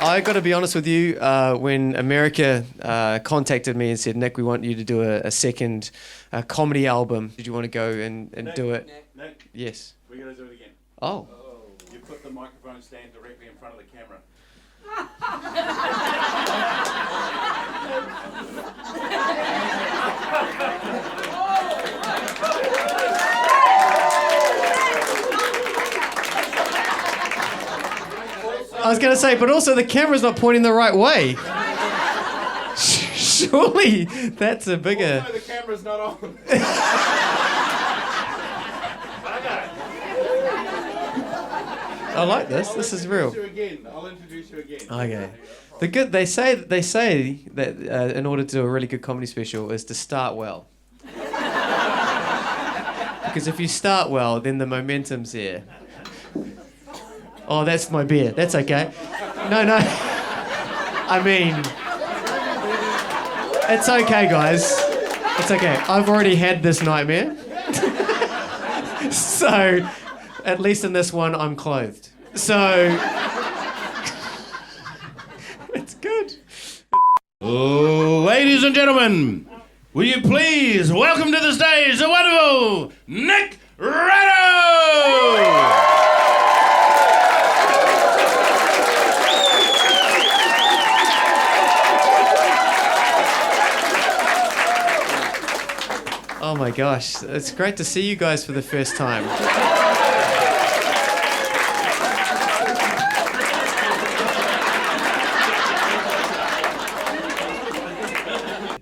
I got to be honest with you. When America contacted me and said, Nick, we want you to do a second comedy album. Did you want to go and do it? Nick, yes. We're going to do it again. Oh. You put the microphone stand directly in front of the camera. I was going to say, but also the camera's not pointing the right way. Surely that's a bigger... Also, the camera's not on. I like this. This is real. I'll introduce you again. Okay. They say that in order to do a really good comedy special is to start well. Because if you start well, then the momentum's there. Oh, that's my beer. That's okay. No. I mean, it's okay, guys. It's okay. I've already had this nightmare. So, at least in this one, I'm clothed. So, it's good. Ladies and gentlemen, will you please welcome to the stage the wonderful Nate Rado! Oh my gosh, it's great to see you guys for the first time.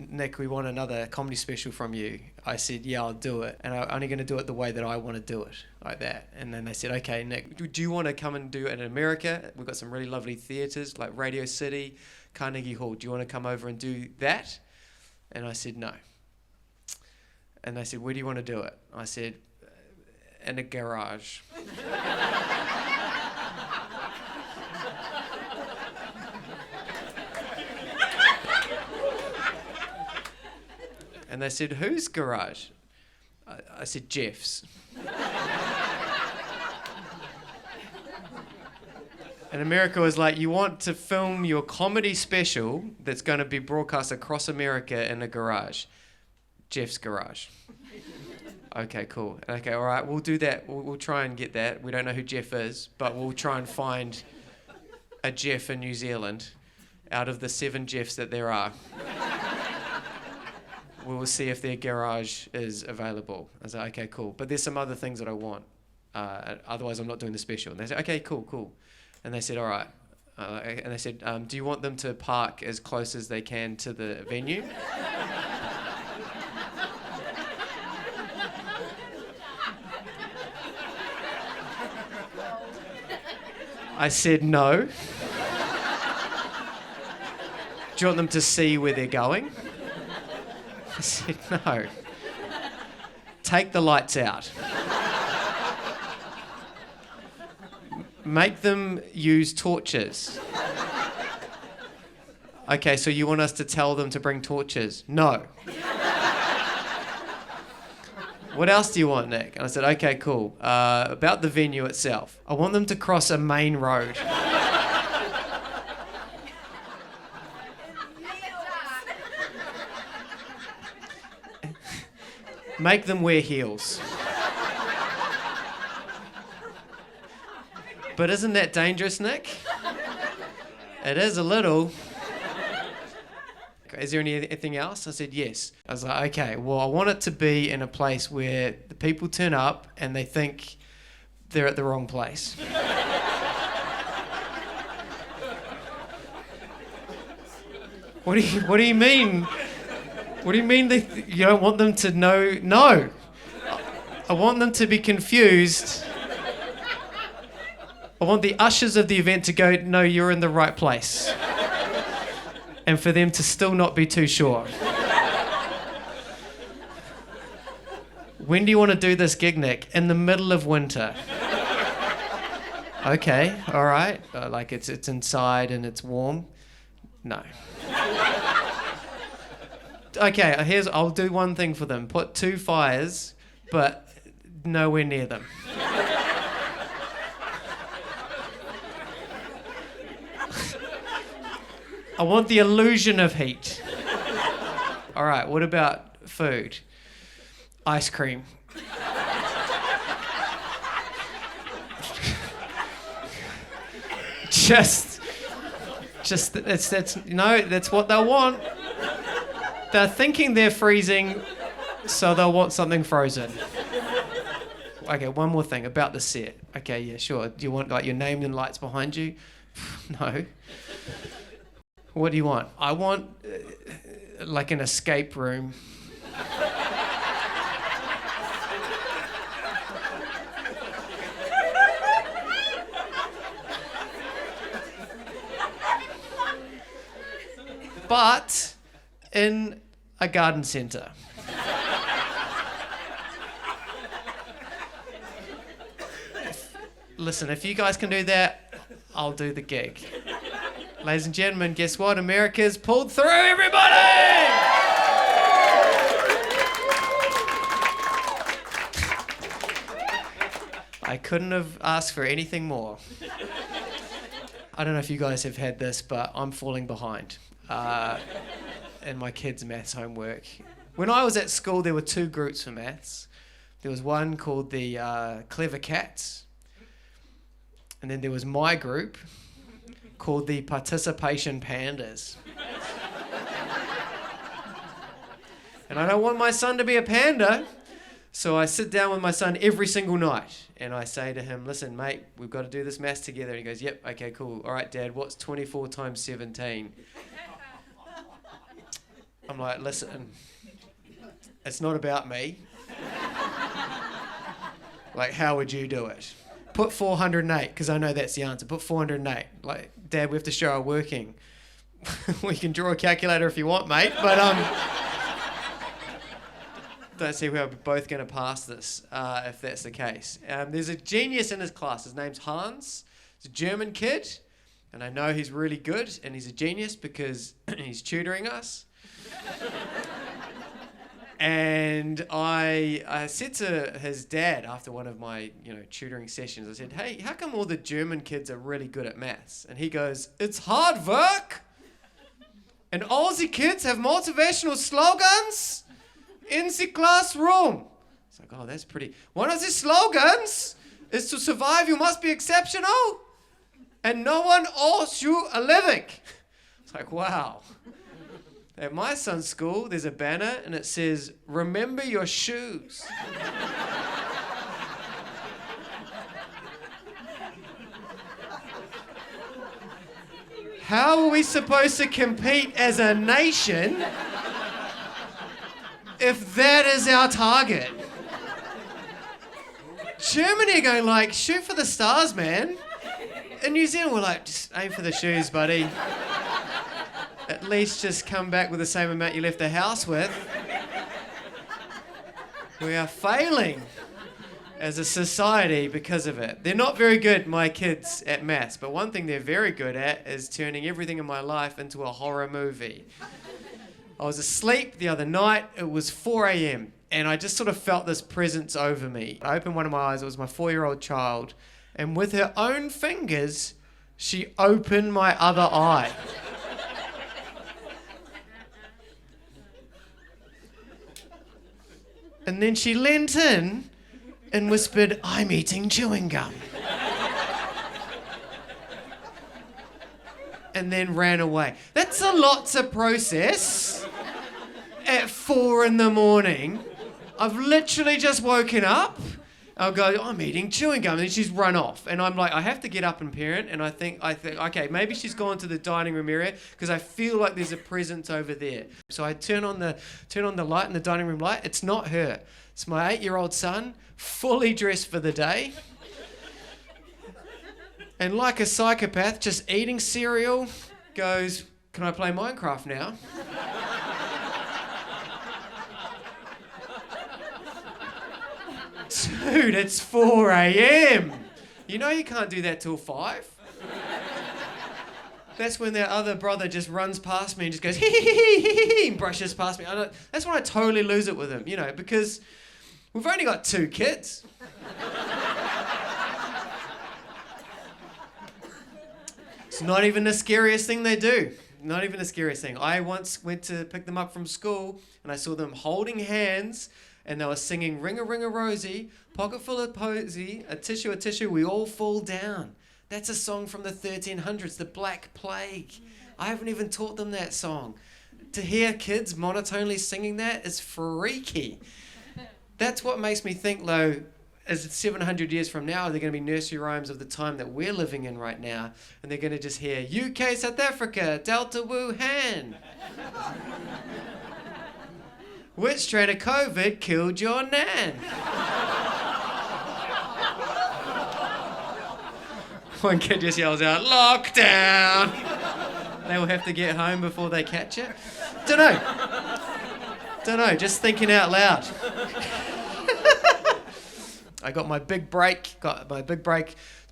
Nick, we want another comedy special from you. I said, yeah, I'll do it. And I'm only going to do it the way that I want to do it, like that. And then they said, okay, Nick, do you want to come and do it in America? We've got some really lovely theatres like Radio City, Carnegie Hall. Do you want to come over and do that? And I said, no. And they said, where do you want to do it? I said, in a garage. And they said, whose garage? I said, Jeff's. And America was like, you want to film your comedy special that's going to be broadcast across America in a garage. Jeff's garage. Okay, cool. Okay, all right, we'll do that. We'll try and get that. We don't know who Jeff is, but we'll try and find a Jeff in New Zealand out of the 7 Jeffs that there are. We will see if their garage is available. I was like, okay, cool. But there's some other things that I want. Otherwise, I'm not doing the special. And they said, okay, cool. And they said, all right. And they said, do you want them to park as close as they can to the venue? I said, no. Do you want them to see where they're going? I said, no. Take the lights out. Make them use torches. Okay, so you want us to tell them to bring torches? No. What else do you want, Nick? And I said, okay, cool. About the venue itself. I want them to cross a main road. Make them wear heels. But isn't that dangerous, Nick? It is a little. Is there anything else? I said, yes. I was like, okay, well, I want it to be in a place where the people turn up and they think they're at the wrong place. What do you mean? What do you mean you don't want them to know? No. I want them to be confused. I want the ushers of the event to go, no, you're in the right place. And for them to still not be too sure. When do you want to do this gig, Nick? In the middle of winter. Okay, all right. Like it's inside and it's warm. No. Okay, I'll do one thing for them. Put 2 fires, but nowhere near them. I want the illusion of heat. All right, what about food? Ice cream. Just that's what they'll want. They're thinking they're freezing, so they'll want something frozen. Okay, one more thing about the set. Okay, yeah, sure. Do you want like your name and lights behind you? No. What do you want? I want like an escape room. But in a garden centre. Listen, if you guys can do that, I'll do the gig. Ladies and gentlemen, guess what? America's pulled through, everybody! I couldn't have asked for anything more. I don't know if you guys have had this, but I'm falling behind in my kids' maths homework. When I was at school, there were two groups for maths. There was one called the Clever Cats, and then there was my group called the Participation Pandas. And I don't want my son to be a panda, so I sit down with my son every single night and I say to him, listen, mate, we've got to do this maths together. And he goes, yep, okay, cool. All right, Dad, what's 24 times 17? I'm like, listen, it's not about me. Like, how would you do it? Put 408, because I know that's the answer. Put 408. Like, Dad, we have to show our working. We can draw a calculator if you want, mate, but don't see how we're both going to pass this if that's the case. There's a genius in his class. His name's Hans. He's a German kid, and I know he's really good, and he's a genius because he's tutoring us. And I said to his dad after one of my tutoring sessions, I said, hey, how come all the German kids are really good at maths? And he goes, it's hard work. And all the kids have motivational slogans in the classroom. It's like, oh, that's pretty. One of the slogans is to survive, you must be exceptional. And no one owes you a living. It's like, wow. At my son's school, there's a banner and it says, remember your shoes. How are we supposed to compete as a nation if that is our target? Germany are going like, shoot for the stars, man. In New Zealand, we're like, just aim for the shoes, buddy. At least just come back with the same amount you left the house with. We are failing as a society because of it. They're not very good, my kids, at maths, but one thing they're very good at is turning everything in my life into a horror movie. I was asleep the other night, it was 4 a.m, and I just sort of felt this presence over me. I opened one of my eyes, it was my 4-year-old child, and with her own fingers, she opened my other eye. And then she leant in and whispered, I'm eating chewing gum. And then ran away. That's a lot to process at 4 a.m. I've literally just woken up. I'll go, I'm eating chewing gum. And then she's run off. And I'm like, I have to get up and parent. And I think, okay, maybe she's gone to the dining room area because I feel like there's a presence over there. So I turn on the light in the dining room light. It's not her. It's my 8-year-old son, fully dressed for the day. And like a psychopath, just eating cereal, goes, can I play Minecraft now? Dude, it's 4 a.m. You know you can't do that till 5. That's when their other brother just runs past me and just goes, hee hee hee hee hee, and brushes past me. That's when I totally lose it with him, because we've only got 2 kids. It's not even the scariest thing they do. not even the scariest thing. I once went to pick them up from school and I saw them holding hands and they were singing Ring a Ring a Rosie, Pocket Full of Posy, a tissue, we all fall down. That's a song from the 1300s, the Black Plague. I haven't even taught them that song. To hear kids monotonely singing that is freaky. That's what makes me think, though, as 700 years from now, they're going to be nursery rhymes of the time that we're living in right now, and they're going to just hear, UK, South Africa, Delta, Wuhan. Which strain of COVID killed your nan? One kid just yells out, lockdown! They will have to get home before they catch it. Don't know, just thinking out loud. I got my big break,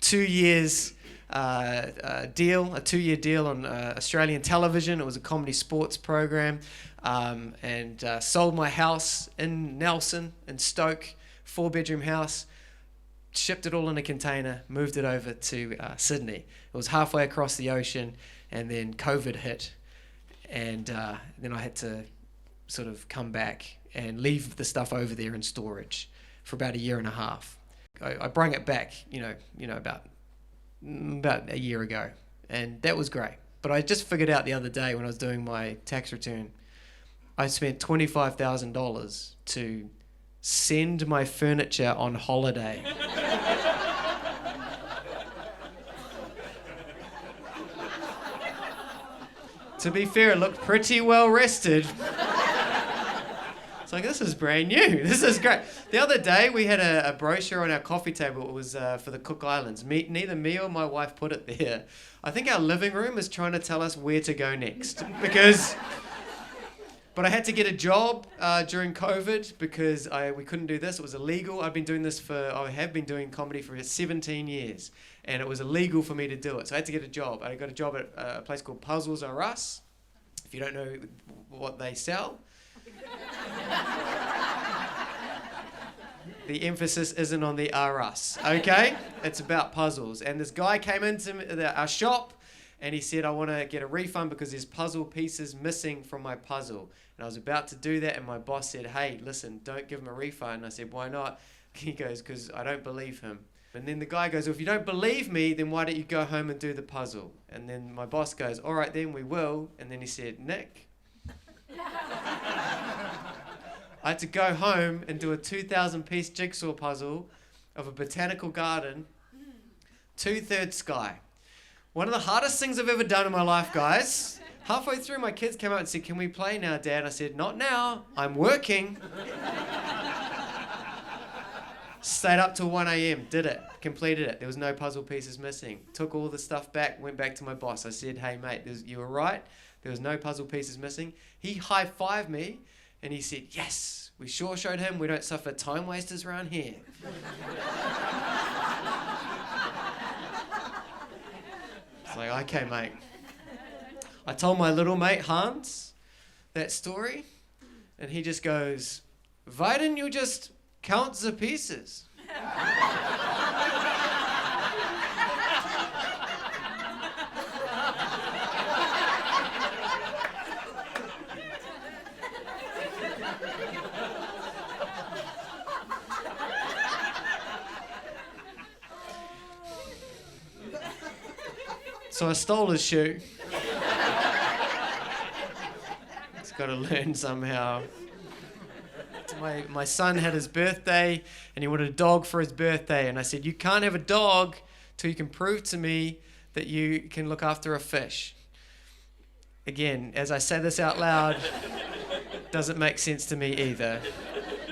2 years a 2-year deal on Australian television. It was a comedy sports program, and sold my house in Nelson, in Stoke, 4-bedroom house, shipped it all in a container, moved it over to Sydney. It was halfway across the ocean, and then COVID hit, and then I had to sort of come back and leave the stuff over there in storage for about a year and a half. I brought it back, about a year ago, and that was great. But I just figured out the other day when I was doing my tax return, I spent $25,000 to send my furniture on holiday. To be fair, it looked pretty well rested. It's like, this is brand new. This is great. The other day, we had a brochure on our coffee table. It was for the Cook Islands. Neither me or my wife put it there. I think our living room is trying to tell us where to go next. But I had to get a job during COVID because we couldn't do this. It was illegal. I have been doing comedy for 17 years, and it was illegal for me to do it. So I had to get a job. I got a job at a place called Puzzles R Us. If you don't know what they sell, the emphasis isn't on the R Us, okay? It's about puzzles. And this guy came into our shop, and he said, I want to get a refund because there's puzzle pieces missing from my puzzle. And I was about to do that, and my boss said, hey, listen, don't give him a refund. And I said, why not? He goes, because I don't believe him. And then the guy goes, well, if you don't believe me, then why don't you go home and do the puzzle? And then my boss goes, all right, then we will. And then he said, Nick. I had to go home and do a 2,000-piece jigsaw puzzle of a botanical garden, 2/3 sky. One of the hardest things I've ever done in my life, guys. Halfway through, my kids came out and said, can we play now, Dad? And I said, not now. I'm working. Stayed up till 1 a.m. Did it. Completed it. There was no puzzle pieces missing. Took all the stuff back. Went back to my boss. I said, hey, mate, you were right. There was no puzzle pieces missing. He high-fived me, and he said, yes, we sure showed him we don't suffer time wasters around here. It's like, okay, mate. I told my little mate, Hans, that story, and he just goes, why didn't you just count the pieces? So I stole his shoe. It's got to learn somehow. My son had his birthday, and he wanted a dog for his birthday. And I said, you can't have a dog till you can prove to me that you can look after a fish. Again, as I say this out loud, doesn't make sense to me either.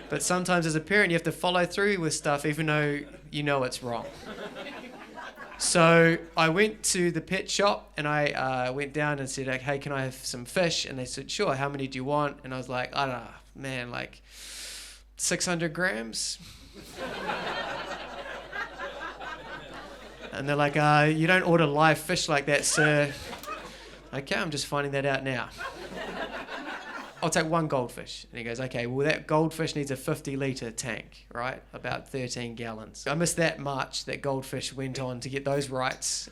But sometimes as a parent, you have to follow through with stuff even though you know it's wrong. So I went to the pet shop, and I went down and said, hey, can I have some fish? And they said, sure, how many do you want? And I was like, I don't know, man, like 600 grams. And they're like, you don't order live fish like that, sir. Okay, I'm just finding that out now. I'll take one goldfish. And he goes, okay, well, that goldfish needs a 50-litre tank, right? About 13 gallons. I missed that much that goldfish went on to get those rights.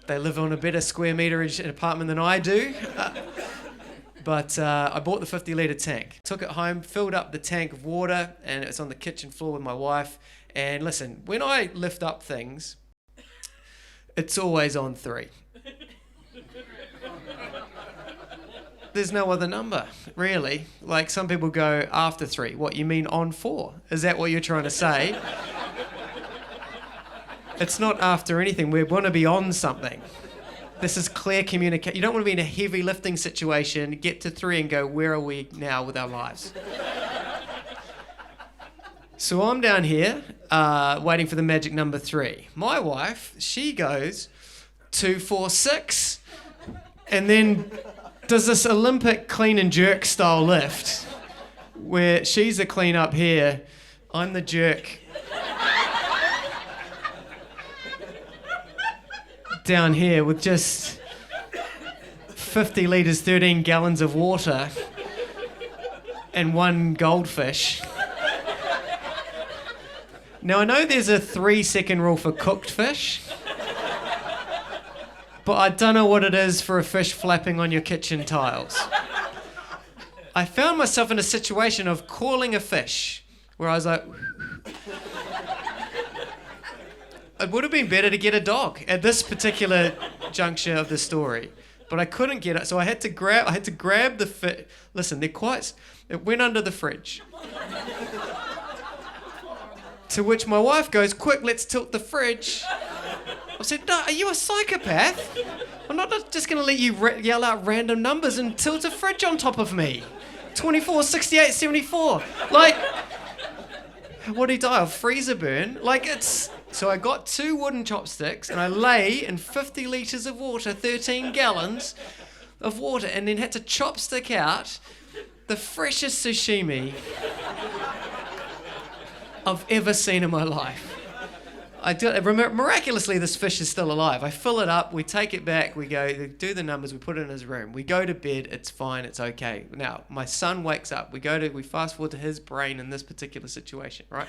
They live on a better square meterage apartment than I do. But I bought the 50-litre tank. Took it home, filled up the tank of water, and it's on the kitchen floor with my wife. And listen, when I lift up things, it's always on 3. There's no other number, really. Like, some people go after 3. What, you mean on 4? Is that what you're trying to say? It's not after anything. We want to be on something. This is clear communication. You don't want to be in a heavy lifting situation, get to 3 and go, where are we now with our lives? So I'm down here waiting for the magic number 3. My wife, she goes 2, 4, 6, and then does this Olympic clean and jerk style lift where she's the clean up here, I'm the jerk down here with just 50 litres, 13 gallons of water and 1 goldfish. Now I know there's a 3-second rule for cooked fish, but I don't know what it is for a fish flapping on your kitchen tiles. I found myself in a situation of calling a fish where I was like, it would have been better to get a dog at this particular juncture of the story, but I couldn't get it, so I had to grab the fish. Listen, it went under the fridge. To which my wife goes, quick, let's tilt the fridge. I said, no, are you a psychopath? I'm not just going to let you yell out random numbers and tilt a fridge on top of me. 24, 68, 74. Like, what did he die of? Freezer burn? Like, it's... So I got 2 wooden chopsticks and I lay in 50 litres of water, 13 gallons of water, and then had to chopstick out the freshest sashimi I've ever seen in my life. Miraculously, this fish is still alive. I fill it up, we take it back, we go, do the numbers, we put it in his room. We go to bed, it's fine, it's okay. Now, my son wakes up, we fast forward to his brain in this particular situation, right?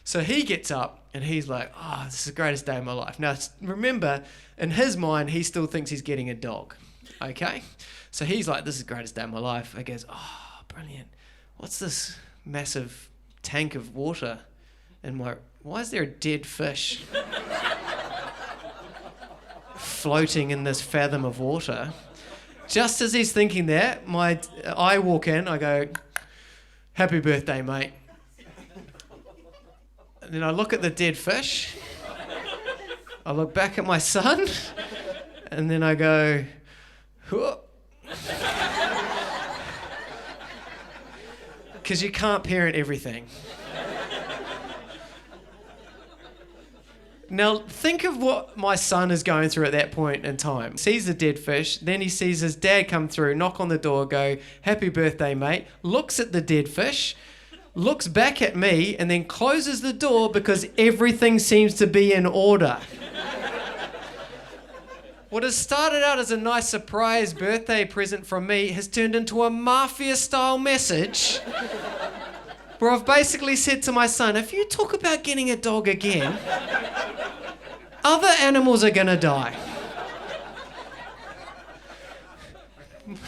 So he gets up and he's like, oh, this is the greatest day of my life. Now, remember, in his mind, he still thinks he's getting a dog, okay? So he's like, this is the greatest day of my life. He goes, oh, brilliant. What's this massive tank of water in my... Why is there a dead fish floating in this fathom of water? Just as he's thinking that, I walk in, I go, happy birthday, mate. And then I look at the dead fish, I look back at my son, and then I go, because you can't parent everything. Now, think of what my son is going through at that point in time. Sees the dead fish, then he sees his dad come through, knock on the door, go, happy birthday, mate, looks at the dead fish, looks back at me, and then closes the door because everything seems to be in order. What has started out as a nice surprise birthday present from me has turned into a mafia-style message where I've basically said to my son, if you talk about getting a dog again, other animals are going to die.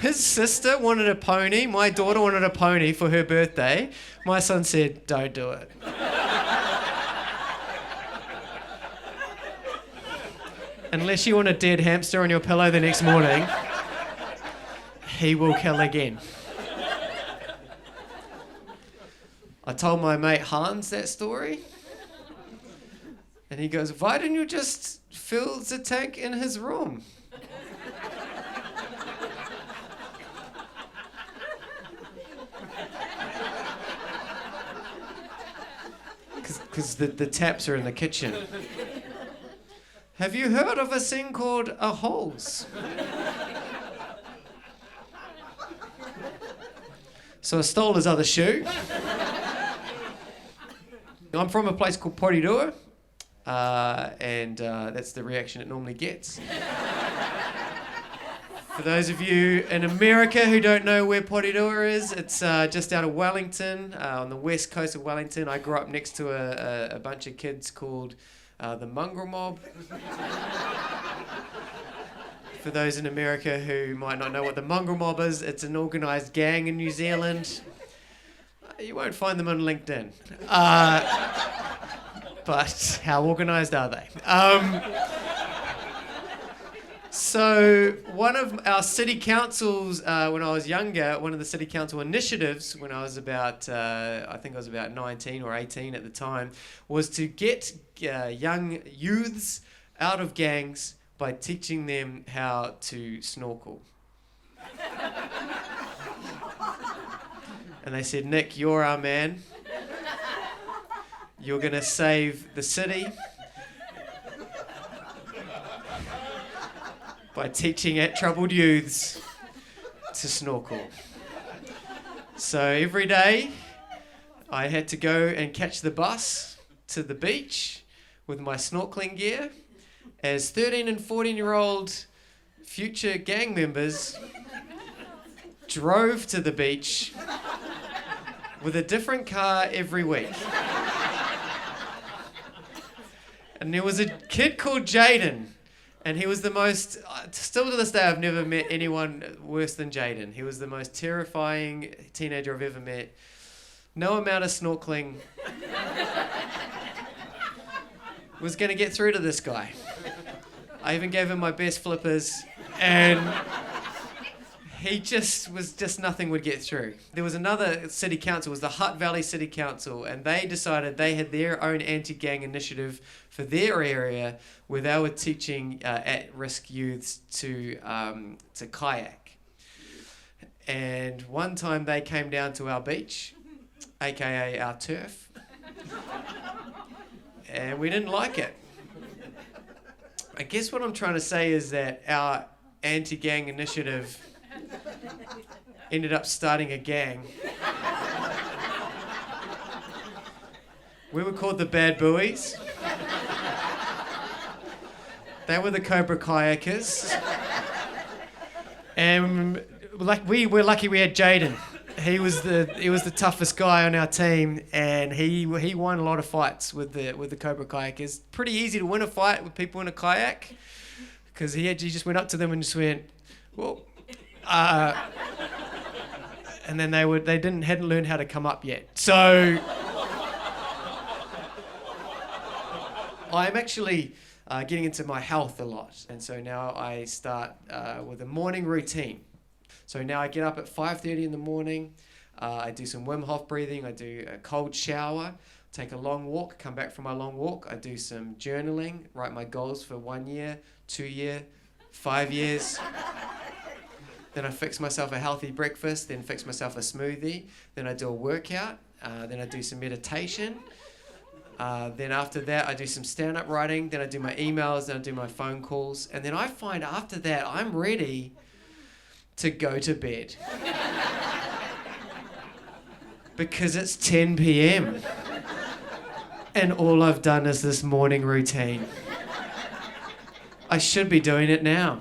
His sister wanted a pony. My daughter wanted a pony for her birthday. My son said, don't do it. Unless you want a dead hamster on your pillow the next morning, he will kill again. I told my mate Hans that story. And he goes, why didn't you just fill the tank in his room? Because the taps are in the kitchen. Have you heard of a thing called a hose? So I stole his other shoe. I'm from a place called Porirua, and that's the reaction it normally gets. For those of you in America who don't know where Porirua is, it's just out of Wellington, on the west coast of Wellington. I grew up next to a bunch of kids called the mongrel mob. For those in America who might not know what the mongrel mob is, it's an organised gang in New Zealand. You won't find them on LinkedIn. But how organised are they? So one of our city councils, when I was younger, one of the city council initiatives when I was about, I think I was about 19 or 18 at the time, was to get young youths out of gangs by teaching them how to snorkel. And they said, Nick, you're our man. You're going to save the city by teaching troubled youths to snorkel. So every day I had to go and catch the bus to the beach with my snorkeling gear as 13 and 14-year-old future gang members drove to the beach with a different car every week. And there was a kid called Jaden, and he was the most, still to this day I've never met anyone worse than Jaden. He was the most terrifying teenager I've ever met. No amount of snorkeling was going to get through to this guy. I even gave him my best flippers, and he just nothing would get through. There was another city council, it was the Hutt Valley City Council, and they decided they had their own anti-gang initiative for their area where they were teaching at-risk youths to kayak. And one time they came down to our beach, aka our turf, and we didn't like it. I guess what I'm trying to say is that our anti-gang initiative ended up starting a gang. We were called the Bad Buoys. They were the Cobra Kayakers. And we were lucky we had Jaden. He was the toughest guy on our team, and he won a lot of fights with the Cobra Kayakers. Pretty easy to win a fight with people in a kayak, because he just went up to them and just went, well, and then they hadn't learned how to come up yet. So I'm actually getting into my health a lot, and so now I start with a morning routine. So now I get up at 5:30 in the morning, I do some Wim Hof breathing, I do a cold shower, take a long walk, come back from my long walk, I do some journaling, write my goals for 1 year, 2 year, 5 years. Then I fix myself a healthy breakfast, then fix myself a smoothie, then I do a workout, then I do some meditation. Then after that, I do some stand-up writing, then I do my emails, then I do my phone calls, and then I find after that, I'm ready to go to bed. Because it's 10 p.m. and all I've done is this morning routine. I should be doing it now.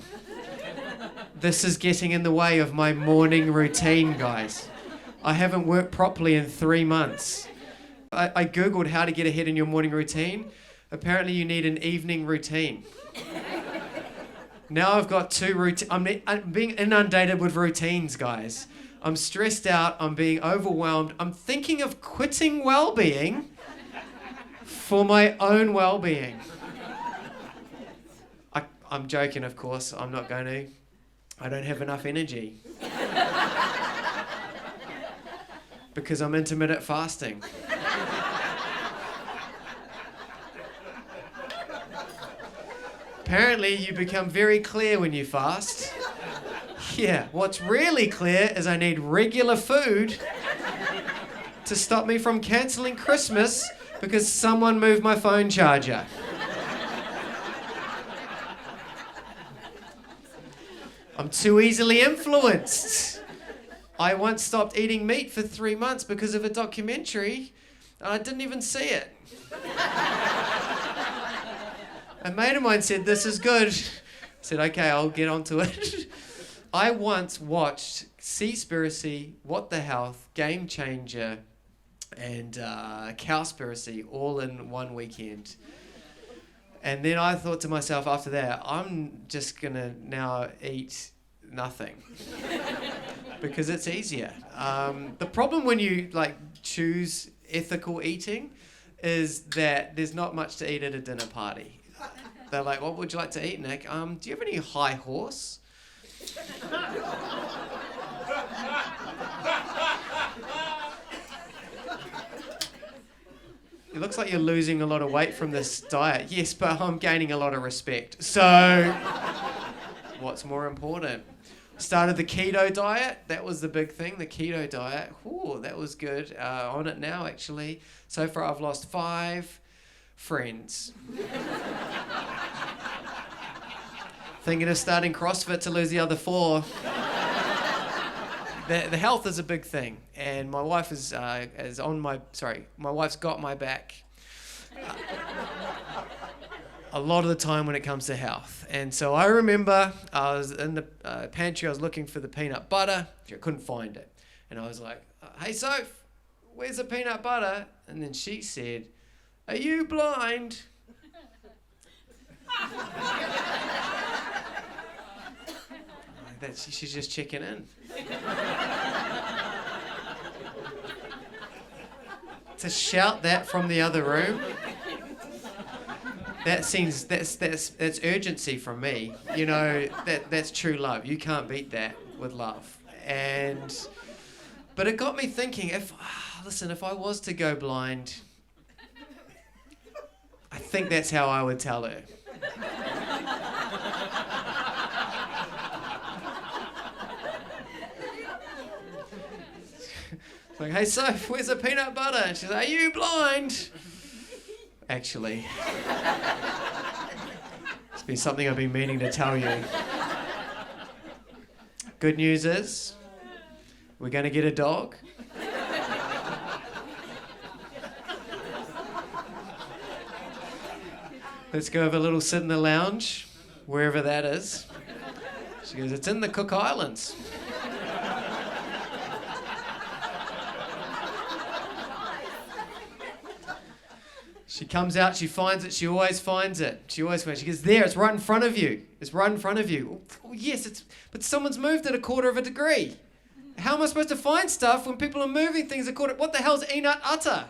This is getting in the way of my morning routine, guys. I haven't worked properly in 3 months. I googled how to get ahead in your morning routine. Apparently you need an evening routine. Now I've got 2 routines. I'm being inundated with routines, guys. I'm stressed out. I'm being overwhelmed. I'm thinking of quitting well-being for my own well-being. I'm joking, of course. I'm not going to. I don't have enough energy. Because I'm intermittent fasting. Apparently, you become very clear when you fast. Yeah, what's really clear is I need regular food to stop me from cancelling Christmas because someone moved my phone charger. I'm too easily influenced. I once stopped eating meat for 3 months because of a documentary, and I didn't even see it. A mate of mine said, "This is good." I said, "Okay, I'll get onto it." I once watched Seaspiracy, What the Health, Game Changer, and Cowspiracy all in one weekend. And then I thought to myself after that, I'm just going to now eat nothing because it's easier. The problem when you choose ethical eating is that there's not much to eat at a dinner party. They're like, what would you like to eat, Nick? Do you have any high horse? It looks like you're losing a lot of weight from this diet. Yes, but I'm gaining a lot of respect. So, what's more important? Started the keto diet. That was the big thing, the keto diet. Ooh, that was good. On it now, actually. So far, I've lost 5 friends. Thinking of starting CrossFit to lose the other 4. The health is a big thing, and my wife my wife's got my back a lot of the time when it comes to health. And so I remember I was in the pantry, I was looking for the peanut butter, I couldn't find it. And I was like, hey Soph, where's the peanut butter? And then she said, are you blind? She's just checking in. To shout that from the other room, that's urgency from me. You know, that's true love. You can't beat that with love. But it got me thinking, if I was to go blind, I think that's how I would tell her. Like, hey Soph, where's the peanut butter? And she's like, are you blind? Actually, it's been something I've been meaning to tell you. Good news is, we're going to get a dog. Let's go have a little sit in the lounge, wherever that is. She goes, it's in the Cook Islands. She comes out, she finds it, she always finds it. She goes, there, it's right in front of you. It's right in front of you. Oh, yes, but someone's moved it 1/4 degree. How am I supposed to find stuff when people are moving things what the hell's enut utter?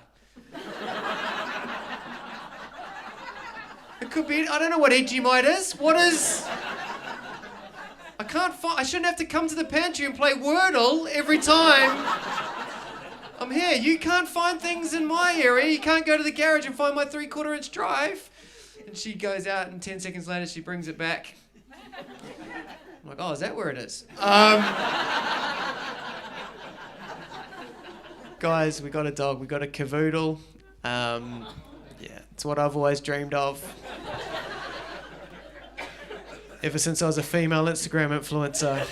It could be, I don't know what Vegemite is. What is... I shouldn't have to come to the pantry and play Wordle every time I'm here. You can't find things in my area. You can't go to the garage and find my 3/4 inch drive. And she goes out and 10 seconds later she brings it back. I'm like, oh, is that where it is? Guys, we got a dog. We got a Cavoodle. Yeah, it's what I've always dreamed of. Ever since I was a female Instagram influencer.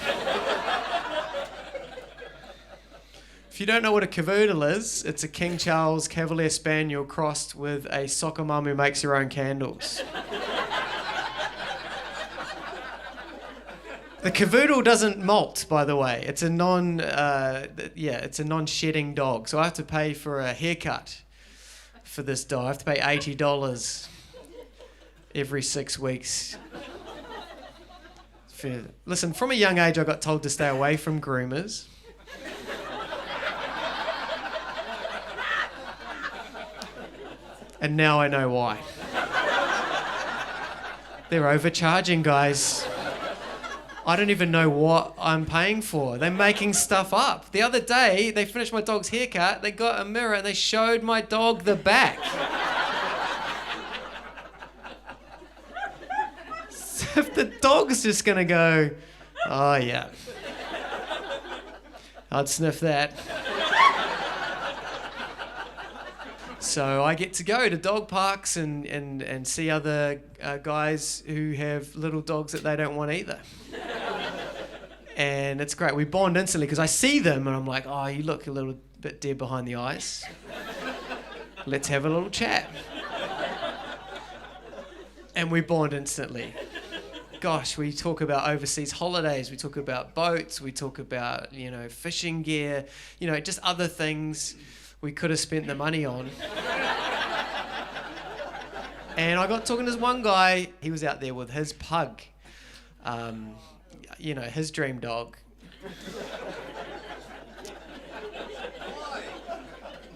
If you don't know what a Cavoodle is, it's a King Charles Cavalier Spaniel crossed with a soccer mum who makes her own candles. The Cavoodle doesn't molt, by the way. It's a non-shedding dog. So I have to pay for a haircut for this dog. I have to pay $80 every 6 weeks. Listen, from a young age I got told to stay away from groomers. And now I know why. They're overcharging, guys. I don't even know what I'm paying for. They're making stuff up. The other day, they finished my dog's haircut, they got a mirror and they showed my dog the back. So if the dog's just gonna go, oh yeah, I'd sniff that. So I get to go to dog parks and see other guys who have little dogs that they don't want either. And it's great. We bond instantly because I see them and I'm like, oh, you look a little bit dead behind the eyes. Let's have a little chat. And we bond instantly. Gosh, we talk about overseas holidays, we talk about boats, we talk about, fishing gear, just other things we could have spent the money on. And I got talking to this one guy. He was out there with his pug, his dream dog.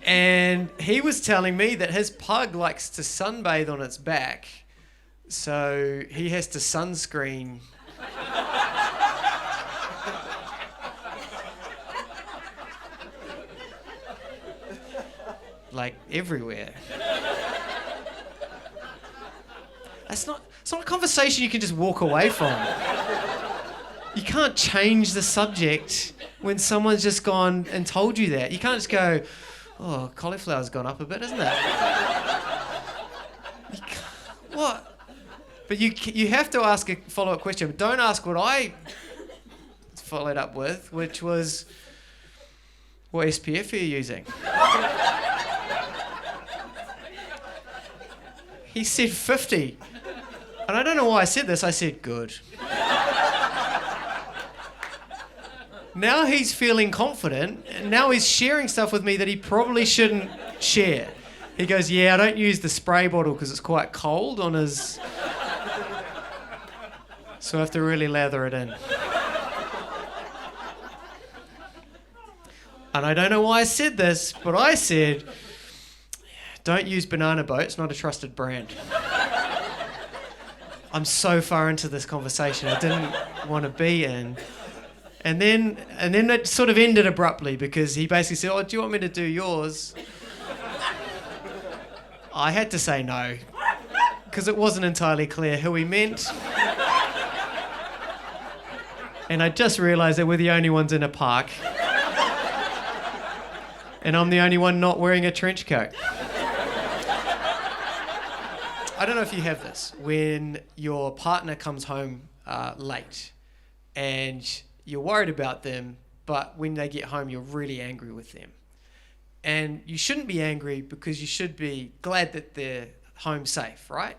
And he was telling me that his pug likes to sunbathe on its back, so he has to sunscreen. Like everywhere. It's not a conversation you can just walk away from. You can't change the subject when someone's just gone and told you that. You can't just go, oh, cauliflower's gone up a bit, isn't it? What? But you have to ask a follow-up question. Don't ask what I followed up with, which was, what SPF are you using? He said 50. And I don't know why I said this. I said, good. Now he's feeling confident, and now he's sharing stuff with me that he probably shouldn't share. He goes, yeah, I don't use the spray bottle because it's quite cold on his... So I have to really lather it in. And I don't know why I said this, but I said, don't use Banana Boat, it's not a trusted brand. I'm so far into this conversation I didn't want to be in. And then it sort of ended abruptly because he basically said, oh, do you want me to do yours? I had to say no because it wasn't entirely clear who he meant. And I just realised that we're the only ones in a park. And I'm the only one not wearing a trench coat. I don't know if you have this. When your partner comes home late and you're worried about them, but when they get home, you're really angry with them. And you shouldn't be angry because you should be glad that they're home safe, right?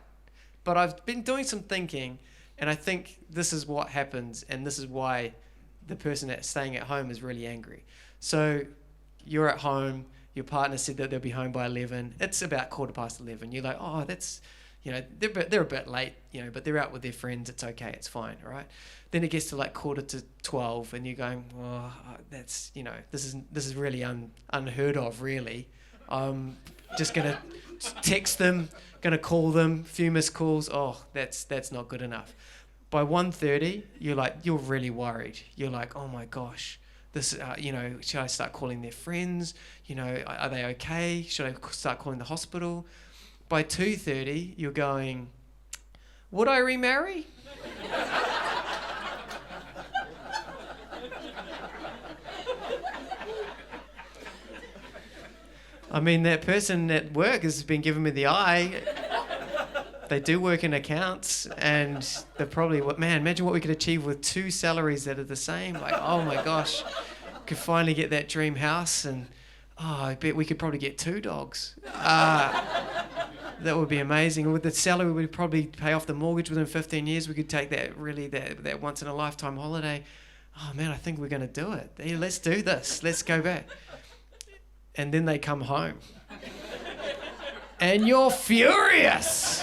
But I've been doing some thinking, and I think this is what happens, and this is why the person that's staying at home is really angry. So you're at home, your partner said that they'll be home by 11. It's about 11:15. You're like, oh, that's... they're a bit late, but they're out with their friends. It's okay. It's fine, all right? Then it gets to like 11:45, and you're going, well, that's, this is really unheard of, really. I'm just gonna text them, gonna call them, few missed calls. Oh, that's not good enough. By 1:30, you're really worried. You're like, oh my gosh, this, should I start calling their friends? Are they okay? Should I start calling the hospital? By 2:30, you're going, would I remarry? I mean, that person at work has been giving me the eye. They do work in accounts, and they're probably, imagine what we could achieve with 2 salaries that are the same. Like, oh my gosh, could finally get that dream house, and I bet we could probably get 2 dogs. That would be amazing. And with the salary, we'd probably pay off the mortgage within 15 years. We could take that once in a lifetime holiday. Oh man, I think we're going to do it. Hey, let's do this. Let's go back. And then they come home. And you're furious.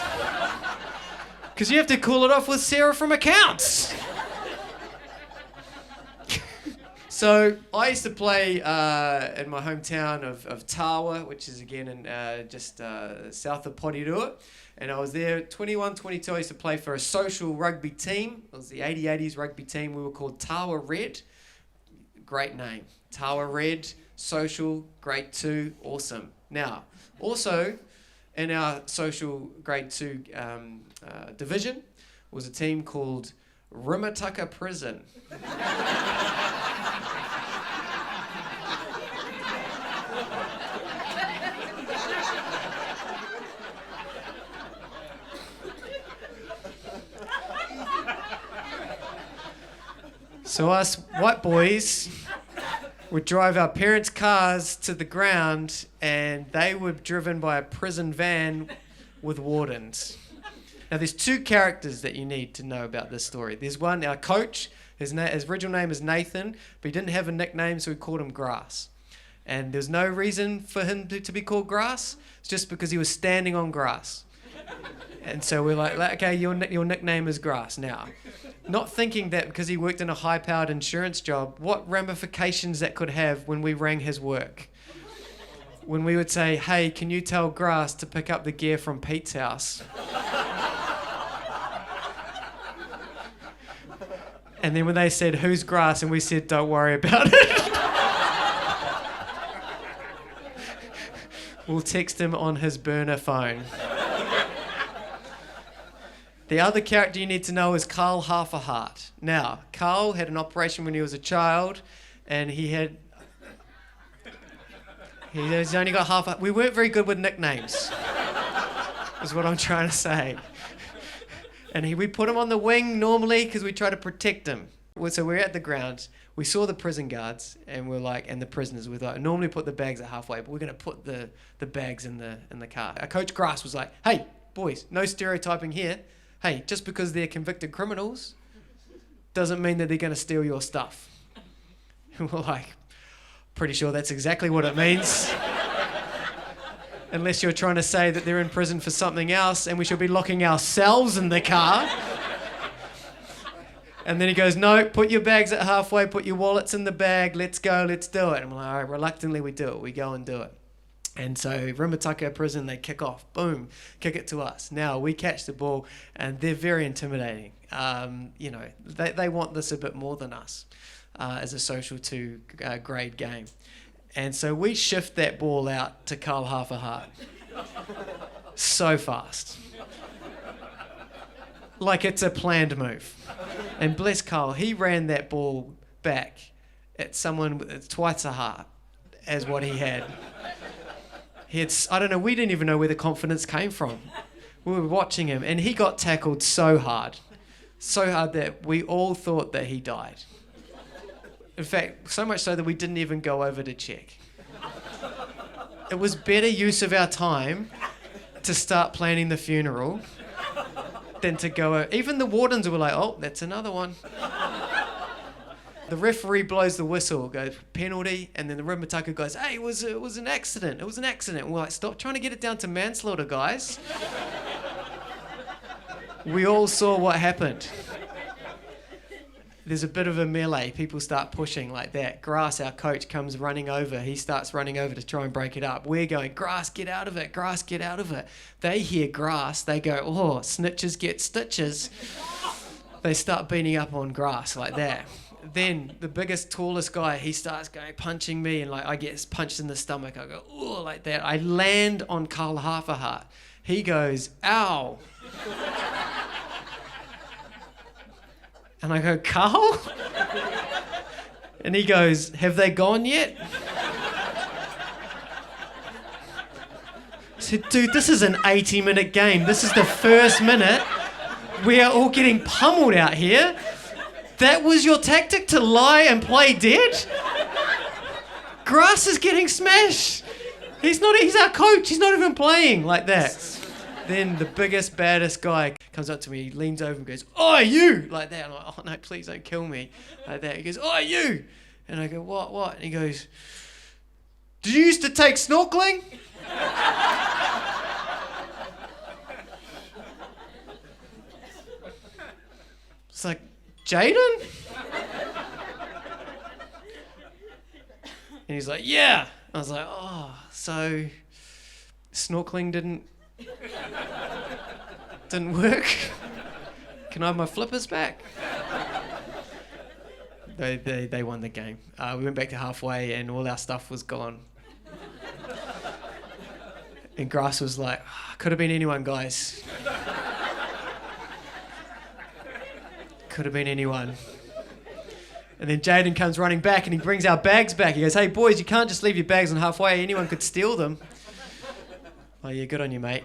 Because you have to call it off with Sarah from accounts. So I used to play in my hometown of Tawa, which is again in just south of Porirua. And I was there 21, 22. I used to play for a social rugby team. It was the 80-80s rugby team. We were called Tawa Red. Great name. Tawa Red, social, grade 2, awesome. Now, also in our social grade 2 division was a team called Rimataka Prison. So us white boys would drive our parents' cars to the ground, and they were driven by a prison van with wardens. Now, there's 2 characters that you need to know about this story. There's one, our coach, his original name is Nathan, but he didn't have a nickname, so we called him Grass. And there's no reason for him to be called Grass. It's just because he was standing on grass. And so we're like, okay, your nickname is Grass now. Not thinking that because he worked in a high-powered insurance job, what ramifications that could have when we rang his work. When we would say, hey, can you tell Grass to pick up the gear from Pete's house? And then when they said, who's Grass? And we said, don't worry about it. We'll text him on his burner phone. The other character you need to know is Carl Half a Heart. Now, Carl had an operation when he was a child, and he's only got half a... We weren't very good with nicknames, is what I'm trying to say. And we put him on the wing normally because we try to protect him. So we're at the ground. We saw the prison guards, and and the prisoners. We're like, normally put the bags at halfway, but we're going to put the bags in the car. Our coach Grass was like, hey, boys, no stereotyping here. Hey, just because they're convicted criminals doesn't mean that they're going to steal your stuff. And we're like, pretty sure that's exactly what it means. Unless you're trying to say that they're in prison for something else and we should be locking ourselves in the car. And then he goes, no, put your bags at halfway, put your wallets in the bag, let's go, let's do it. And we're like, all right, reluctantly we do it. We go and do it. And so Rimutaka prison, they kick off, boom, kick it to us. Now we catch the ball and they're very intimidating. They want this a bit more than us as a social 2 grade game. And so we shift that ball out to Carl Half a Heart. So fast. Like it's a planned move. And bless Carl, he ran that ball back at someone with twice a heart as what he had. I don't know, we didn't even know where the confidence came from. We were watching him and he got tackled so hard that we all thought that he died. In fact, so much so that we didn't even go over to check. It was better use of our time to start planning the funeral than to go... Even the wardens were like, oh, that's another one. The referee blows the whistle, goes, penalty, and then the Rimutaka goes, hey, it was an accident. It was an accident. And we're like, stop trying to get it down to manslaughter, guys. We all saw what happened. There's a bit of a melee. People start pushing like that. Grass, our coach, comes running over. He starts running over to try and break it up. We're going, Grass, get out of it. Grass, get out of it. They hear Grass. They go, oh, snitches get stitches. They start beating up on Grass like that. Then the biggest, tallest guy, he starts going, punching me, and I get punched in the stomach. I go, oh, like that. I land on Carl Half a Heart. He goes, ow. And I go, Carl? And he goes, have they gone yet? I said, dude, this is an 80-minute game. This is the first minute. We are all getting pummeled out here. That was your tactic, to lie and play dead? Grass is getting smashed. He's our coach. He's not even playing like that. Then the biggest, baddest guy comes up to me, he leans over and goes, oh, you! Like that. I'm like, oh, no, please don't kill me. Like that. He goes, oh, you! And I go, what? And he goes, did you used to take snorkeling? It's like, Jaden? And he's like, yeah. I was like, oh, so snorkeling didn't work? Can I have my flippers back? They won the game. We went back to halfway and all our stuff was gone. And Grass was like, oh, could have been anyone, guys. Could have been anyone. And then Jaden comes running back and he brings our bags back. He goes, hey, boys, you can't just leave your bags on halfway. Anyone could steal them. Oh, yeah, good on you, mate.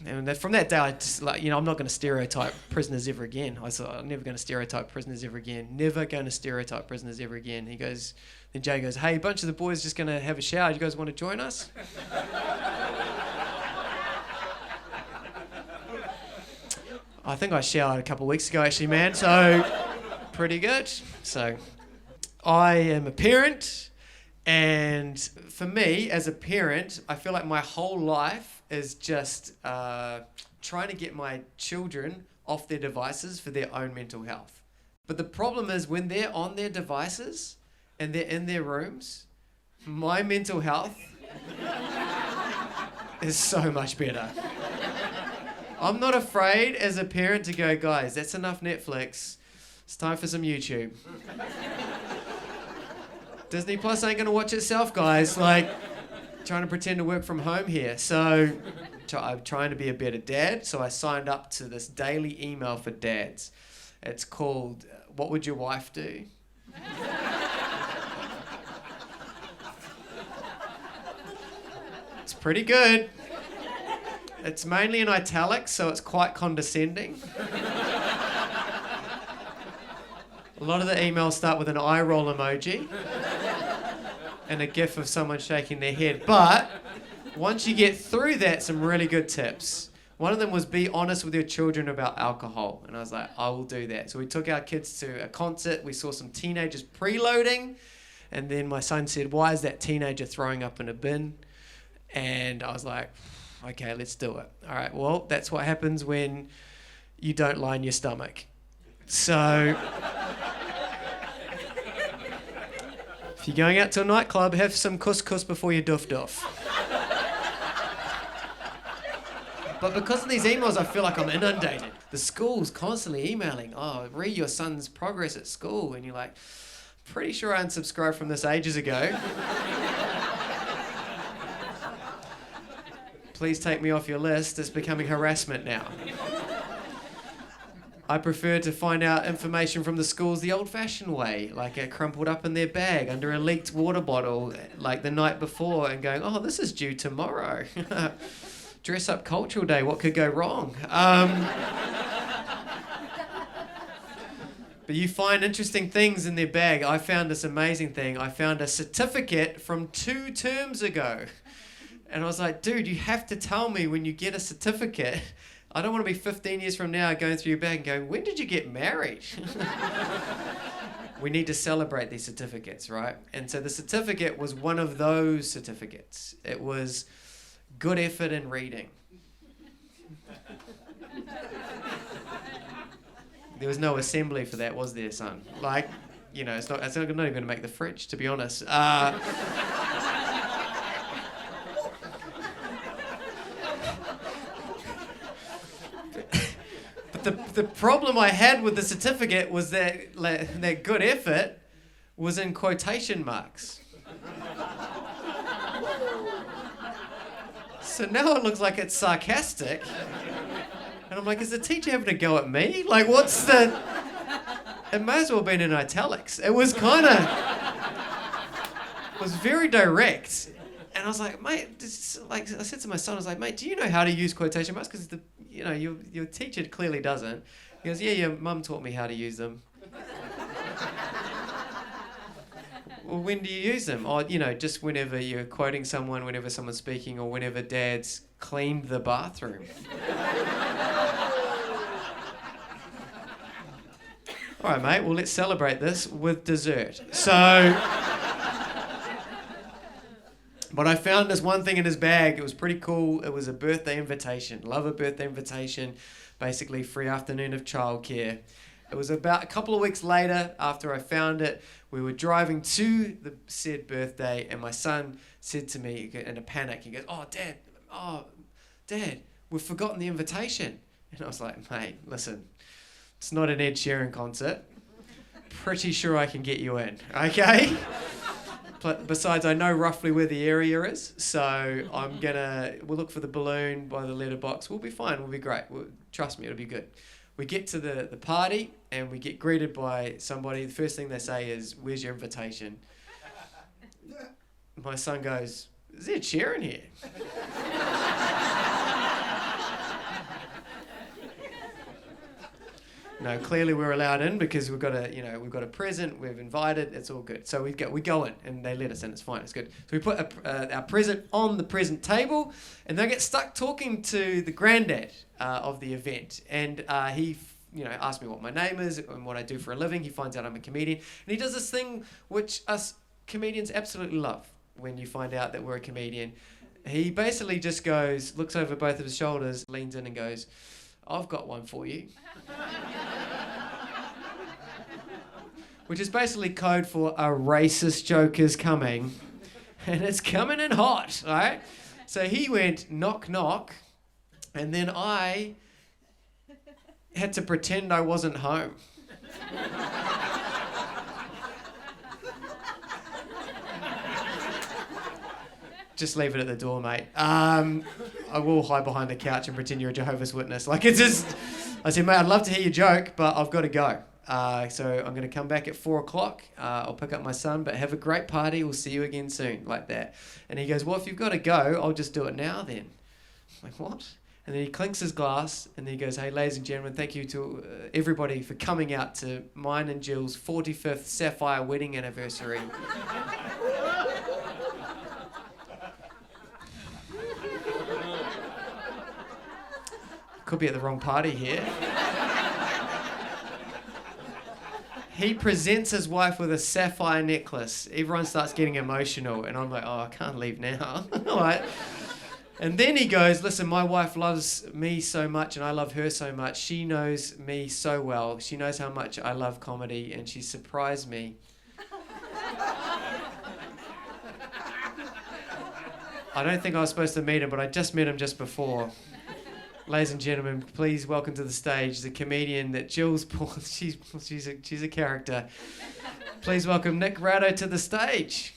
And from that day, I just, I'm not going to stereotype prisoners ever again. I said, I'm never going to stereotype prisoners ever again. Never going to stereotype prisoners ever again. Then Jay goes, hey, a bunch of the boys just going to have a shower. You guys want to join us? I think I showered a couple of weeks ago, actually, man. So, pretty good. So, I am a parent. And for me, as a parent, I feel like my whole life is just trying to get my children off their devices for their own mental health. But the problem is when they're on their devices and they're in their rooms, my mental health is so much better. I'm not afraid as a parent to go, guys, that's enough Netflix. It's time for some YouTube. Disney Plus ain't going to watch itself, guys. Like, trying to pretend to work from home here. So I'm trying to be a better dad. So I signed up to this daily email for dads. It's called, What Would Your Wife Do? It's pretty good. It's mainly in italics, so it's quite condescending. A lot of the emails start with an eye roll emoji and a gif of someone shaking their head. But once you get through that, some really good tips. One of them was be honest with your children about alcohol. And I was like, I will do that. So we took our kids to a concert. We saw some teenagers preloading. And then my son said, why is that teenager throwing up in a bin? And I was like, okay, let's do it. All right, well, that's what happens when you don't line your stomach. So if you're going out to a nightclub, have some couscous before you doof. But because of these emails, I feel like I'm inundated. The school's constantly emailing, oh, read your son's progress at school. And you're like, pretty sure I unsubscribed from this ages ago. Please take me off your list. It's becoming harassment now. I prefer to find out information from the schools the old-fashioned way, like crumpled up in their bag under a leaked water bottle, like the night before, and going, oh, this is due tomorrow. Dress up cultural day, what could go wrong? But you find interesting things in their bag. I found this amazing thing. I found a certificate from 2 terms ago. And I was like, dude, you have to tell me when you get a certificate. I don't want to be 15 years from now going through your bag and going, when did you get married? We need to celebrate these certificates, right? And so the certificate was one of those certificates. It was good effort in reading. There was no assembly for that, was there, son? Like, you know, it's not even going to make the fridge, to be honest. The problem I had with the certificate was that that good effort was in quotation marks. So now it looks like it's sarcastic. And I'm like, is the teacher having a go at me? Like, what's the... It may as well have been in italics. It was kind of... It was very direct. And I was like, mate, I said to my son, I was like, mate, do you know how to use quotation marks? Because your teacher clearly doesn't. He goes, yeah, your mum taught me how to use them. Well, when do you use them? Oh, just whenever you're quoting someone, whenever someone's speaking, or whenever Dad's cleaned the bathroom. All right, mate, well, let's celebrate this with dessert. So... But I found this one thing in his bag. It was pretty cool. It was a birthday invitation. Love a birthday invitation. Basically, free afternoon of childcare. It was about a couple of weeks later after I found it. We were driving to the said birthday, and my son said to me in a panic, he goes, oh, Dad, we've forgotten the invitation. And I was like, mate, listen, it's not an Ed Sheeran concert. Pretty sure I can get you in, okay? But besides, I know roughly where the area is, so we'll look for the balloon by the letterbox. We'll be fine, we'll be great. Trust me, it'll be good. We get to the party, and we get greeted by somebody. The first thing they say is, where's your invitation? My son goes, is Ed Sheeran here? No, clearly we're allowed in because we've got a present, we've invited, it's all good. So we go in and they let us in, it's fine, it's good. So we put our present on the present table, and they get stuck talking to the granddad of the event. And he asked me what my name is and what I do for a living. He finds out I'm a comedian. And he does this thing which us comedians absolutely love when you find out that we're a comedian. he basically just goes, looks over both of his shoulders, leans in and goes, I've got one for you. Which is basically code for a racist joke is coming, and it's coming in hot, right? So he went knock knock, and then I had to pretend I wasn't home. Just leave it at the door, mate. I will hide behind the couch and pretend you're a Jehovah's Witness. Like, it's just... I said, mate, I'd love to hear your joke, but I've got to go. So I'm going to come back at 4 o'clock. I'll pick up my son, but have a great party. We'll see you again soon, like that. And he goes, well, if you've got to go, I'll just do it now then. I'm like, what? And then he clinks his glass, and then he goes, hey, ladies and gentlemen, thank you to everybody for coming out to mine and Jill's 45th Sapphire wedding anniversary. Could be at the wrong party here. He presents his wife with a sapphire necklace. Everyone starts getting emotional, and I'm like, oh, I can't leave now. Right. And then he goes, listen, my wife loves me so much, and I love her so much. She knows me so well. She knows how much I love comedy, and she surprised me. I don't think I was supposed to meet him, but I just met him just before. Ladies and gentlemen, please welcome to the stage the comedian that Jill's born. She's a character. Please welcome Nick Rado to the stage.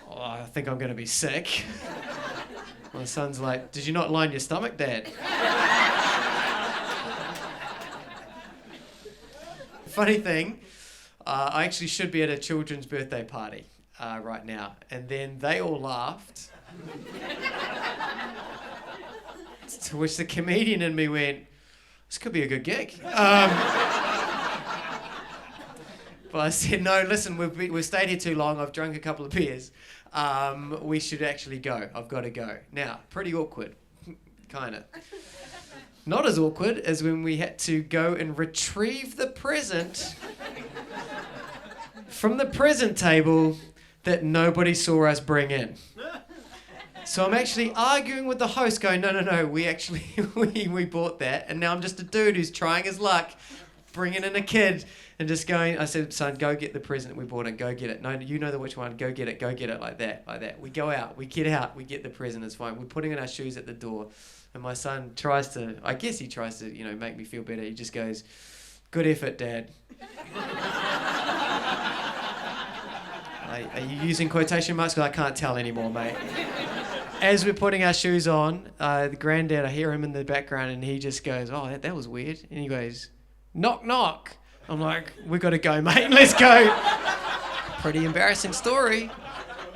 Oh, I think I'm going to be sick. My son's like, did you not line your stomach, Dad? Funny thing, I actually should be at a children's birthday party right now. And then they all laughed. To which the comedian in me went, this could be a good gig. But I said, no, listen, we've stayed here too long. I've drunk a couple of beers. We should actually go. I've got to go. Now, pretty awkward, kind of. Not as awkward as when we had to go and retrieve the present from the present table that nobody saw us bring in. So I'm actually arguing with the host going, no, we actually, we bought that. And now I'm just a dude who's trying his luck, bringing in a kid and just going, I said, son, go get the present we bought and go get it. No, you know which one, go get it, like that. We go out, we get we get the present, it's fine. We're putting in our shoes at the door. And my son tries to, make me feel better. He just goes, good effort, Dad. Are you using quotation marks? Because I can't tell anymore, mate. As we're putting our shoes on, the granddad, I hear him in the background, and he just goes, oh, that was weird. And he goes, knock, knock. I'm like, we got to go, mate. Let's go. Pretty embarrassing story.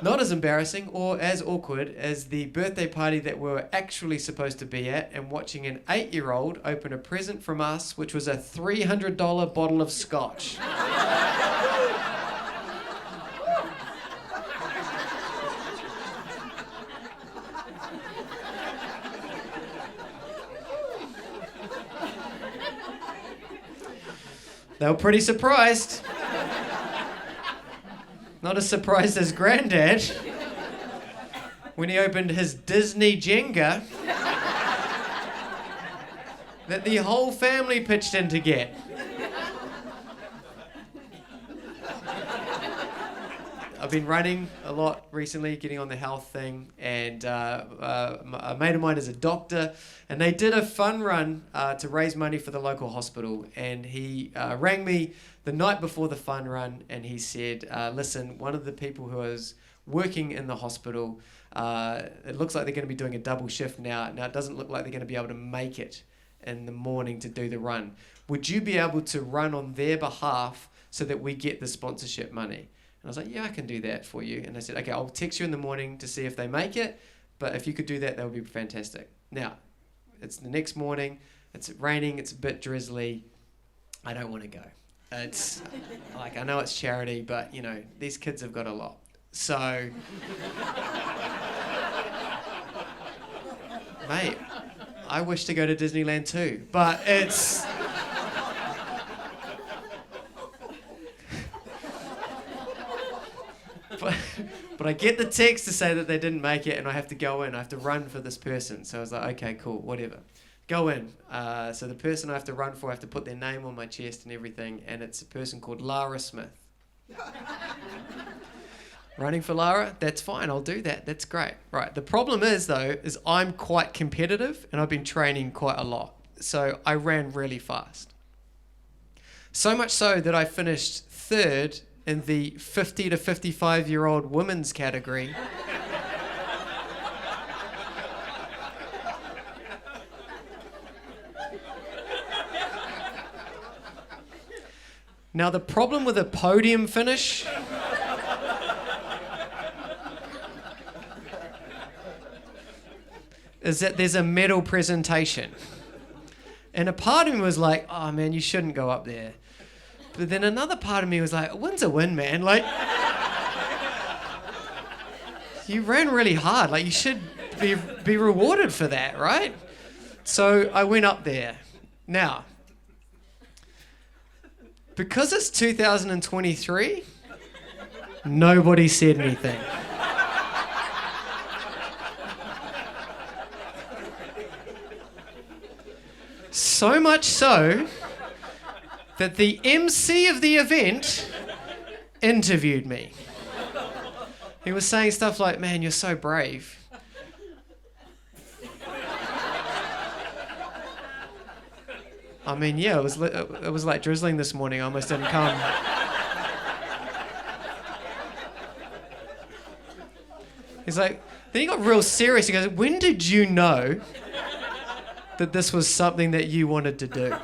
Not as embarrassing or as awkward as the birthday party that we were actually supposed to be at and watching an 8-year-old open a present from us, which was a $300 bottle of scotch. They were pretty surprised. Not as surprised as Granddad when he opened his Disney Jenga that the whole family pitched in to get. I've been running a lot recently, getting on the health thing, and a mate of mine is a doctor, and they did a fun run to raise money for the local hospital, and he rang me the night before the fun run, and he said, listen, one of the people who is working in the hospital, it looks like they're going to be doing a double shift now. Now, it doesn't look like they're going to be able to make it in the morning to do the run. Would you be able to run on their behalf so that we get the sponsorship money? And I was like, yeah, I can do that for you. And I said, okay, I'll text you in the morning to see if they make it, but if you could do that, that would be fantastic. Now, it's the next morning, it's raining, it's a bit drizzly. I don't want to go. It's like, I know it's charity, but these kids have got a lot. So, mate, I wish to go to Disneyland too, but it's but I get the text to say that they didn't make it, and I have to go in. I have to run for this person. So I was like, okay, cool, whatever. Go in. So the person I have to run for, I have to put their name on my chest and everything, and it's a person called Lara Smith. Running for Lara? That's fine, I'll do that. That's great. Right, the problem is, though, is I'm quite competitive, and I've been training quite a lot. So I ran really fast. So much so that I finished third in the 50 to 55-year-old women's category. Now, the problem with a podium finish is that there's a medal presentation. And a part of me was like, oh man, you shouldn't go up there. But then another part of me was like, a win's a win, man. Like, you ran really hard. Like, you should be rewarded for that, right? So I went up there. Now, because it's 2023, nobody said anything. So much so that the MC of the event interviewed me. He was saying stuff like, man, you're so brave. I mean, yeah, it was like drizzling this morning. I almost didn't come. He's like, then he got real serious. He goes, when did you know that this was something that you wanted to do?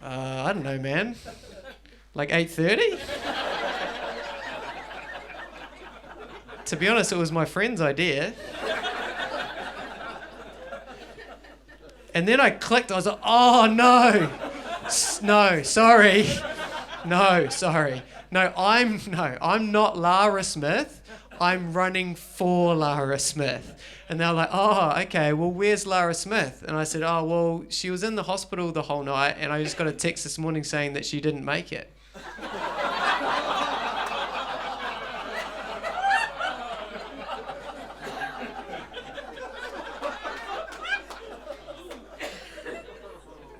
I don't know, man. Like 8:30? To be honest, it was my friend's idea. And then I clicked. I was like, oh, no. No, sorry. No, sorry. No, I'm not Lara Smith. I'm running for Lara Smith. And they're like, oh, okay, well, where's Lara Smith? And I said, oh, well, she was in the hospital the whole night, and I just got a text this morning saying that she didn't make it.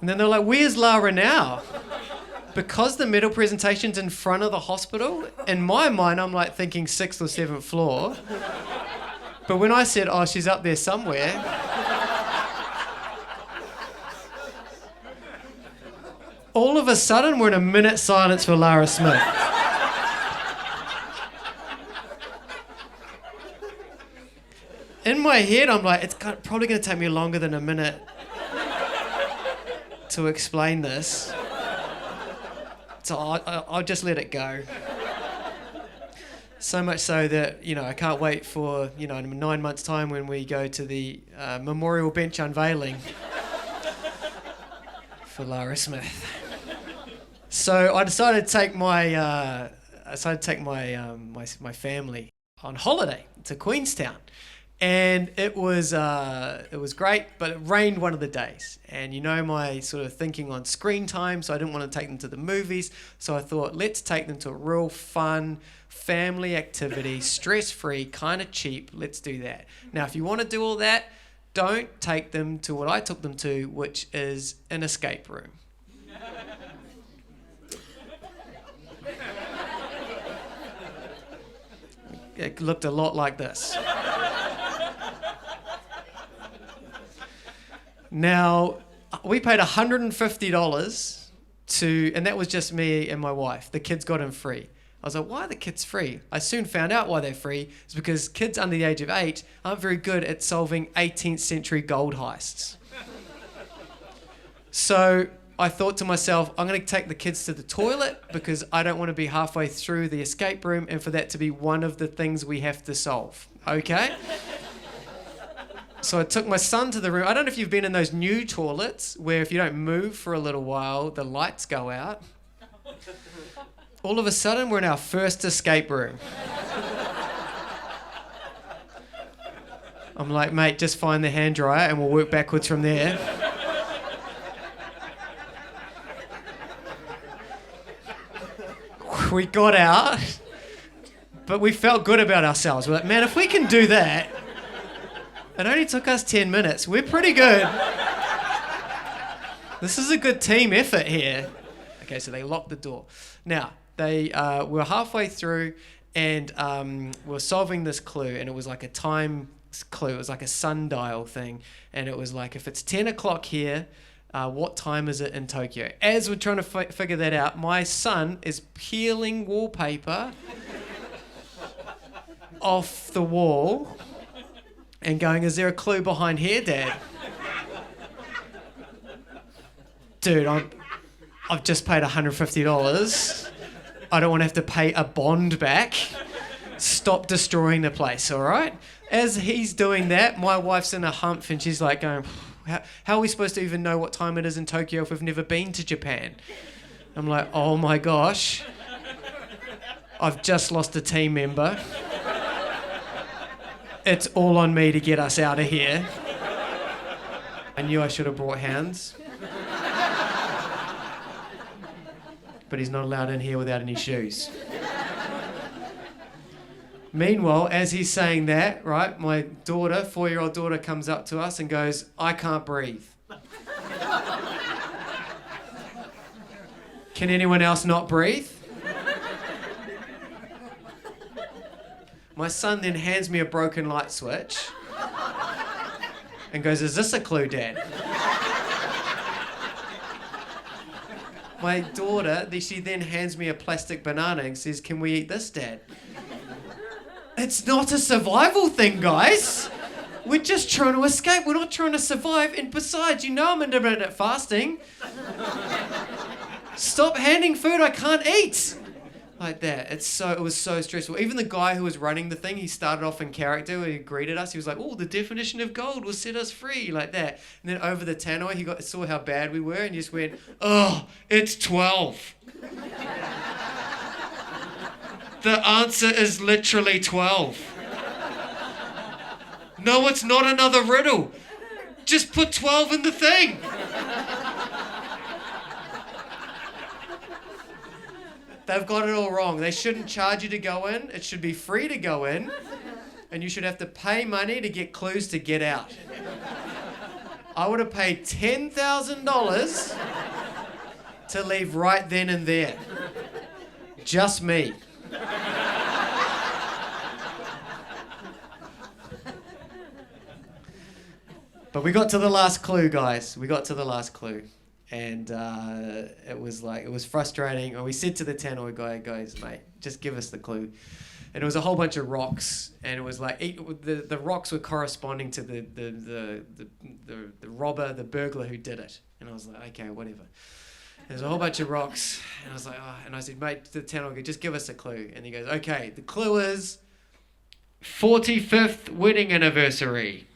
And then they're like, where's Lara now? Because the medal presentation's in front of the hospital, in my mind, I'm like thinking 6th or 7th floor. But when I said, oh, she's up there somewhere, all of a sudden we're in a minute silence for Lara Smith. In my head, I'm like, it's probably going to take me longer than a minute to explain this. So I'll just let it go. So much so that, I can't wait for, in 9 months' time when we go to the memorial bench unveiling for Lara Smith. So I decided to take my family on holiday to Queenstown. And it was great, but it rained one of the days. And my sort of thinking on screen time, so I didn't want to take them to the movies. So I thought, let's take them to a real fun family activity, stress-free, kind of cheap. Let's do that. Now, if you want to do all that, don't take them to what I took them to, which is an escape room. It looked a lot like this. Now, we paid $150 and that was just me and my wife. The kids got in free. I was like, why are the kids free? I soon found out why they're free. It's because kids under the age of 8 aren't very good at solving 18th century gold heists. So I thought to myself, I'm going to take the kids to the toilet because I don't want to be halfway through the escape room and for that to be one of the things we have to solve. Okay? So I took my son to the room. I don't know if you've been in those new toilets where if you don't move for a little while, the lights go out. All of a sudden, we're in our first escape room. I'm like, mate, just find the hand dryer and we'll work backwards from there. we got out, but we felt good about ourselves. We're like, man, if we can do that, it only took us 10 minutes. We're pretty good. This is a good team effort here. Okay, so they locked the door. Now, they were halfway through and we're solving this clue, and it was like a time clue. It was like a sundial thing, and it was like, if it's 10 o'clock here, what time is it in Tokyo? As we're trying to figure that out, my son is peeling wallpaper off the wall and going, is there a clue behind here, Dad? Dude, I've just paid $150. I don't want to have to pay a bond back. Stop destroying the place, all right? As he's doing that, my wife's in a humph and she's like going, how are we supposed to even know what time it is in Tokyo if we've never been to Japan? I'm like, oh my gosh. I've just lost a team member. It's all on me to get us out of here. I knew I should have brought hands. But he's not allowed in here without any shoes. Meanwhile, as he's saying that, right, my daughter, 4-year-old daughter, comes up to us and goes, I can't breathe. Can anyone else not breathe? My son then hands me a broken light switch and goes, is this a clue, Dad? My daughter, she then hands me a plastic banana and says, can we eat this, Dad? It's not a survival thing, guys. We're just trying to escape. We're not trying to survive. And besides, you know I'm intermittent fasting. Stop handing food I can't eat. Like that. It was so stressful. Even the guy who was running the thing, he started off in character when he greeted us. He was like, oh, the definition of gold will set us free, like that. And then over the tannoy, he saw how bad we were and just went, oh, it's 12. The answer is literally 12. No, it's not another riddle. Just put 12 in the thing. They've got it all wrong. They shouldn't charge you to go in. It should be free to go in. And you should have to pay money to get clues to get out. I would have paid $10,000 to leave right then and there. Just me. But we got to the last clue, guys. We got to the last clue. And it was frustrating. And we said to the tannoy guy, guys, mate, just give us the clue. And it was a whole bunch of rocks, and it was like the rocks were corresponding to the robber, the burglar who did it. And I was like, okay, whatever. There's a whole bunch of rocks, and I was like, oh, and I said, mate, to the tannoy guy, just give us a clue. And he goes, okay, the clue is 45th wedding anniversary.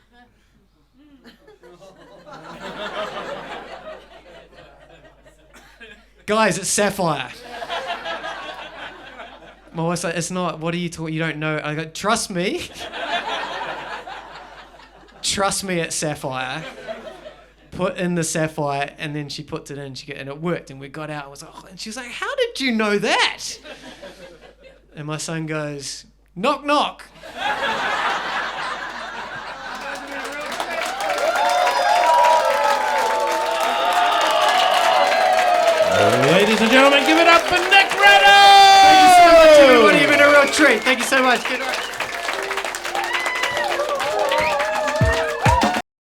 Guys, it's sapphire. My wife's like, it's not, what are you talking, you don't know. I go, trust me. Trust me, it's sapphire. Put in the sapphire, and then she puts it in, and it worked, and we got out, and was like, oh, and she was like, how did you know that? And my son goes, knock, knock. Ladies and gentlemen, give it up for Nick Rado! Thank you so much, everybody. You've been a real treat. Thank you so much. Good night.